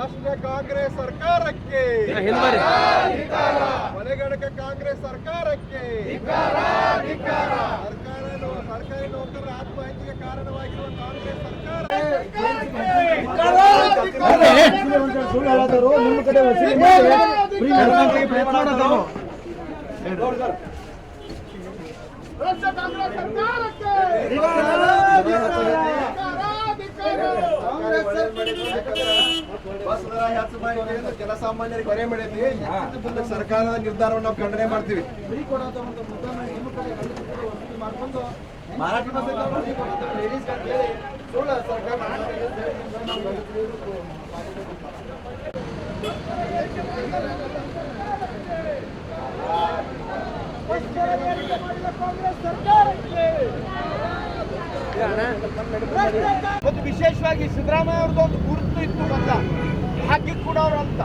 ರಾಷ್ಟ್ರೀಯ ಕಾಂಗ್ರೆಸ್ ಸರ್ಕಾರಕ್ಕೆ, ಮನೆಗಣಕ ಕಾಂಗ್ರೆಸ್ ಸರ್ಕಾರಕ್ಕೆ, ಸರ್ಕಾರಿ ನೌಕರರ ಆತ್ಮಹತ್ಯೆಗೆ ಕಾರಣವಾಗಿರುವ ಕಾಂಗ್ರೆಸ್ ಸರ್ಕಾರ ನಿಮ್ಮ ಕಡೆ ಬಸ್ ದರ ಹೆಚ್ಚು ಮಾಡಿ ಜನಸಾಮಾನ್ಯರಿಗೆ ಹೊರೆ ಮಾಡೈತಿ. ಸರ್ಕಾರದ ನಿರ್ಧಾರವನ್ನು ನಾವು ಖಂಡನೆ ಮಾಡ್ತೀವಿ. ಮಾರಾಟ ಮತ್ತು ವಿಶೇಷವಾಗಿ ಸಿದ್ದರಾಮಯ್ಯ ಅವ್ರದ್ದೊಂದು ಗುರುತು ಇತ್ತು ಅಂತ ಭಾಗ್ಯ ಕೊಡೋರು ಅಂತ,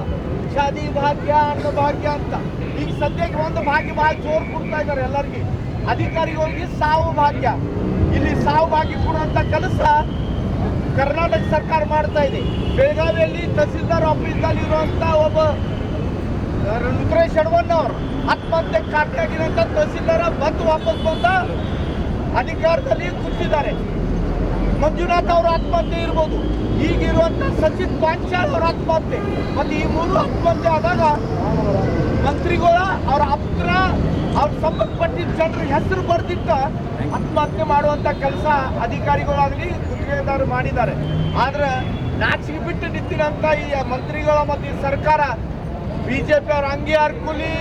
ಶಾದಿ ಭಾಗ್ಯ ಅನ್ನ ಭಾಗ್ಯ ಅಂತ. ಈಗ ಸದ್ಯಕ್ಕೆ ಒಂದು ಭಾಗ್ಯ ಭಾಳ ಜೋರು ಕೊಡ್ತಾ ಇದ್ದಾರೆ ಎಲ್ಲರಿಗೆ. ಅಧಿಕಾರಿಗಳಿಗೆ ಸಾವು ಭಾಗ್ಯ, ಇಲ್ಲಿ ಸಾವು ಭಾಗ್ಯ ಕೊಡುವಂತ ಕೆಲಸ ಕರ್ನಾಟಕ ಸರ್ಕಾರ ಮಾಡ್ತಾ ಇದೆ. ಬೆಳಗಾವಿಯಲ್ಲಿ ತಹಸೀಲ್ದಾರ್ ಆಫೀಸ್ನಲ್ಲಿ ಇರುವಂತ ಒಬ್ಬ ರುದ್ರೇಶ್ ಅವರು ಆತ್ಮಹತ್ಯೆ ಕಾರಣವಾಗಿರುವಂತ ತಹಸೀಲ್ದಾರ ಬಂದು ವಾಪಸ್ ಬಂದ ಅಧಿಕಾರದಲ್ಲಿ ಕೂತಿದ್ದಾರೆ. ಮಂಜುನಾಥ್ ಅವ್ರ ಆತ್ಮಹತ್ಯೆ ಇರ್ಬೋದು, ಈಗಿರುವಂತ ಸಚಿನ್ ಪಾಂಚಾಲ್ ಅವ್ರ ಆತ್ಮಹತ್ಯೆ, ಮತ್ತೆ ಈ ಮೂರು ಆತ್ಮಹತ್ಯೆ ಆದಾಗ ಮಂತ್ರಿಗಳ ಅವ್ರ ಆಪ್ತರ ಅವ್ರ ಸಂಬಂಧಪಟ್ಟಿದ್ದ ಜನರ ಹೆಸರು ಬರ್ದಿಟ್ಟ ಆತ್ಮಹತ್ಯೆ ಮಾಡುವಂತ ಕೆಲಸ ಅಧಿಕಾರಿಗಳಾಗಲಿ ಗುತ್ತಿಗೆದಾರರು ಮಾಡಿದ್ದಾರೆ. ಆದ್ರೆ ನಾಚಿಕೆ ಬಿಟ್ಟು ನಿಂತಿರಂತ ಈ ಮಂತ್ರಿಗಳ ಮತ್ತು ಸರ್ಕಾರ ಬಿಜೆಪಿ ಅವ್ರ ಅಂಗಿ ಹರ್ಕುಲಿ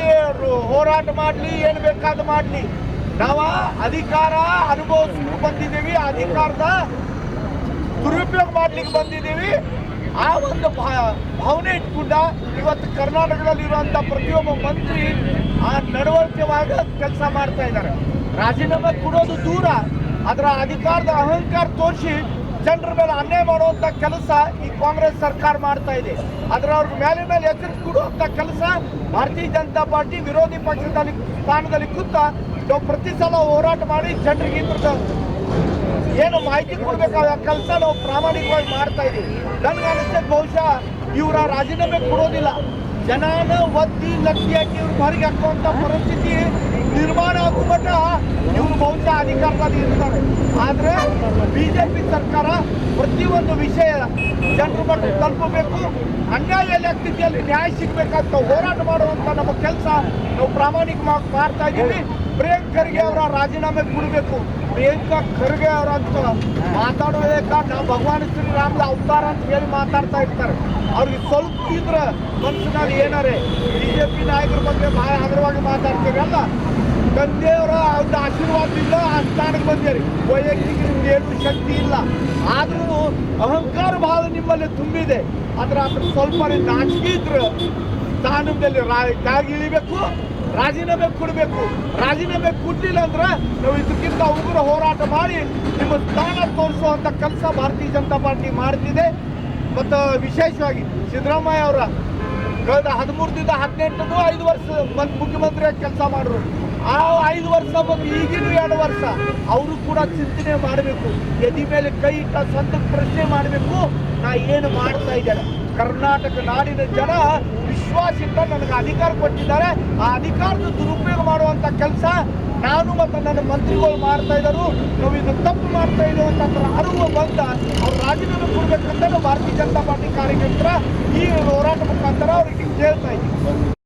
ಹೋರಾಟ ಮಾಡ್ಲಿ, ಏನ್ ಬೇಕಾದ ಮಾಡ್ಲಿ, ನಾವು ಅಧಿಕಾರ ಅನುಭವಿಸ್ಲಿಕ್ಕೆ ಬಂದಿದ್ದೀವಿ, ಅಧಿಕಾರದ ದುರುಪಯೋಗ ಮಾಡ್ಲಿಕ್ಕೆ ಬಂದಿದ್ದೀವಿ. ಆ ಒಂದು ಭಾವನೆ ಇಟ್ಕೊಂಡ ಇವತ್ತು ಕರ್ನಾಟಕದಲ್ಲಿರುವಂತ ಪ್ರತಿಯೊಬ್ಬ ಮಂತ್ರಿ ಆ ನಡವಳಿಕೆವಾಗ ಕೆಲಸ ಮಾಡ್ತಾ ಇದ್ದಾರೆ. ರಾಜೀನಾಮೆ ಕೊಡೋದು ದೂರ, ಅದರ ಅಧಿಕಾರದ ಅಹಂಕಾರ ತೋರಿಸಿ ಜನರ ಮೇಲೆ ಅನ್ಯಾಯ ಮಾಡುವಂತ ಕೆಲಸ ಈ ಕಾಂಗ್ರೆಸ್ ಸರ್ಕಾರ ಮಾಡ್ತಾ ಇದೆ. ಅದರ ಅವ್ರ ಮೇಲೆ ಎಚ್ಚರಿಕೆ ಕೊಡುವಂತ ಕೆಲಸ ಭಾರತೀಯ ಜನತಾ ಪಾರ್ಟಿ ವಿರೋಧಿ ಪಕ್ಷದಲ್ಲಿ ಸ್ಥಾನದಲ್ಲಿ ಕೂತ ನಾವು ಪ್ರತಿ ಸಲ ಹೋರಾಟ ಮಾಡಿ ಜನರಿಗೆ ಇದ್ರದ ಏನು ಮಾಹಿತಿ ಕೊಡ್ಬೇಕಾದ ಕೆಲಸ ನಾವು ಪ್ರಾಮಾಣಿಕವಾಗಿ ಮಾಡ್ತಾ ಇದ್ದೀವಿ. ನನ್ಗೆ ಅನಿಸ್ತದೆ ಬಹುಶಃ ಇವರ ರಾಜೀನಾಮೆ ಕೊಡೋದಿಲ್ಲ, ಜನನ ಒತ್ತಿ ಲಕ್ಕಿ ಹಾಕಿ ಇವ್ರು ಹೊರಗೆ ಹಾಕುವಂತ ಪರಿಸ್ಥಿತಿ ನಿರ್ಮಾಣ ಆಗುವ ಮಟ್ಟ ಇವರು ಬಹುಶಃ ಅಧಿಕಾರದಲ್ಲಿ ಇರ್ತಾರೆ. ಆದ್ರೆ ಬಿಜೆಪಿ ಸರ್ಕಾರ ಪ್ರತಿಯೊಂದು ವಿಷಯ ಜನರ ಮಟ್ಟ ತಲುಪಬೇಕು, ಅನ್ಯಾಯ ಎಲ್ಲಿ ಆಗ್ತಿದೆ ಅಲ್ಲಿ ನ್ಯಾಯ ಸಿಗ್ಬೇಕಂತ ಹೋರಾಟ ಮಾಡುವಂತ ನಮ್ಮ ಕೆಲಸ ನಾವು ಪ್ರಾಮಾಣಿಕವಾಗಿ ಮಾಡ್ತಾ ಇದ್ದೀವಿ. ಪ್ರಿಯಾಂಕ್ ಖರ್ಗೆ ಅವರ ರಾಜೀನಾಮೆ ಕೊಡಬೇಕು. ಪ್ರಿಯಾಂಕಾ ಖರ್ಗೆ ಅವರಂತ ಮಾತಾಡೋದಕ್ಕ ನಾವು ಭಗವಾನ್ ಶ್ರೀರಾಮದ ಅವತಾರ ಅಂತ ಹೇಳಿ ಮಾತಾಡ್ತಾ ಇರ್ತಾರೆ. ಅವ್ರಿಗೆ ಸ್ವಲ್ಪ ಇದ್ರ ಮನಸ್ಸಿನಲ್ಲಿ ಏನಾರೆ ಬಿಜೆಪಿ ನಾಯಕರ ಬಗ್ಗೆ ಬಹಳ ಆಧಾರವಾಗಿ ಮಾತಾಡ್ತೀರಲ್ಲ, ತಂದೆಯವರ ಒಂದು ಆಶೀರ್ವಾದದಿಂದ ಆ ಸ್ಥಾನಕ್ಕೆ ಬಂದಿರಿ. ವೈಯಕ್ತಿಕ ನಿಮ್ಗೆ ಏನು ಶಕ್ತಿ ಇಲ್ಲ, ಆದ್ರೂ ಅಹಂಕಾರ ಬಹಳ ನಿಮ್ಮಲ್ಲಿ ತುಂಬಿದೆ. ಅದ್ರ ಸ್ವಲ್ಪ ನಾಚಿಕೆ ಇದ್ರೆ ಸ್ಥಾನದಲ್ಲಿ ಕೆಳಗೆ ಇಳಿಬೇಕು, ರಾಜೀನಾಮೆ ಕೊಡಬೇಕು. ರಾಜೀನಾಮೆ ಕೊಡ್ಲಿಲ್ಲ ಅಂದ್ರೆ ನಾವು ಇದಕ್ಕಿಂತ ಉಗ್ರ ಹೋರಾಟ ಮಾಡಿ ನಿಮ್ಮ ಸ್ಥಾನ ತೋರಿಸುವಂತ ಕೆಲಸ ಭಾರತೀಯ ಜನತಾ ಪಾರ್ಟಿ ಮಾಡ್ತಿದೆ. ಮತ್ತು ವಿಶೇಷವಾಗಿ ಸಿದ್ದರಾಮಯ್ಯ ಅವರ ಕಳೆದ 13ರಿಂದ 18 5 ವರ್ಷ ಮುಖ್ಯಮಂತ್ರಿಯಾಗಿ ಕೆಲಸ ಮಾಡಿದ್ರು. ಆ 5 ವರ್ಷ ಮತ್ತು ಈಗಿನ 2 ವರ್ಷ ಅವರು ಕೂಡ ಚಿಂತನೆ ಮಾಡಬೇಕು, ಎದಿ ಮೇಲೆ ಕೈ ಇಟ್ಟ ಸ್ವಂತ ಪ್ರಶ್ನೆ ಮಾಡಬೇಕು. ನಾ ಏನು ಮಾಡ್ತಾ ಇದ್ದೇನೆ, ಕರ್ನಾಟಕ ನಾಡಿನ ಜನ ವಿಶ್ವಾಸದಿಂದ ನನಗೆ ಅಧಿಕಾರ ಕೊಟ್ಟಿದ್ದಾರೆ, ಆ ಅಧಿಕಾರದ ದುರುಪಯೋಗ ಮಾಡುವಂತ ಕೆಲಸ ನಾನು ಮತ್ತು ನನ್ನ ಮಂತ್ರಿಗಳು ಮಾಡ್ತಾ ಇದ್ದರು. ನಾವು ಇದು ತಪ್ಪು ಮಾಡ್ತಾ ಇರುವಂತ ಅರಿವು ಬಂದ ಅವ್ರು ರಾಜೀನಾಮೆ ಕೊಡ್ಬೇಕಂತ ಭಾರತೀಯ ಜನತಾ ಪಾರ್ಟಿ ಕಾರ್ಯಕರ್ತರ ಈ ಹೋರಾಟ ಮುಖಾಂತರ ಅವ್ರಿಗೆ ಕೇಳ್ತಾ ಇದ್ದೀವಿ.